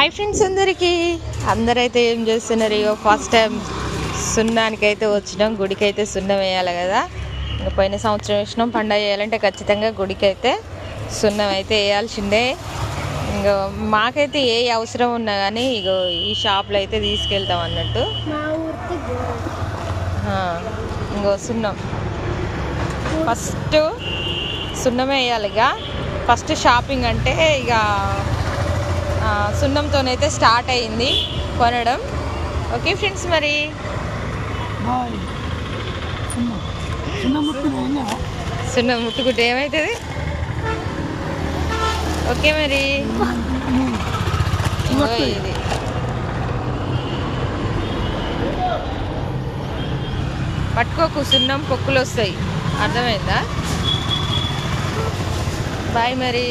Hi friends అందరైతే ఏం చేస్తున్నారు? ఇగో ఫస్ట్ టైం సున్నానికి అయితే వచ్చినాం. గుడికి అయితే సున్నం వేయాలి కదా. ఇంకా పోయిన సంవత్సరం వేసినాం. పండగ చేయాలంటే ఖచ్చితంగా గుడికి అయితే సున్నం అయితే వేయాల్సిందే. ఇంకా మాకైతే ఏ అవసరం ఉన్నా కానీ ఇగో ఈ షాప్లో అయితే తీసుకెళ్తాం అన్నట్టు. ఇంకో సున్నం ఫస్ట్ సున్నమే వేయాలి. ఇక ఫస్ట్ షాపింగ్ అంటే ఇక సున్నంతోనైతే స్టార్ట్ అయింది కొనడం. ఓకే ఫ్రెండ్స్, మరి సున్నం ముట్టుకుంటే ఏమవుతుంది? ఓకే మరి ఇది పట్టుకోకు, సున్నం పొక్కులు వస్తాయి. అర్థమైందా? బాయ్ మరి.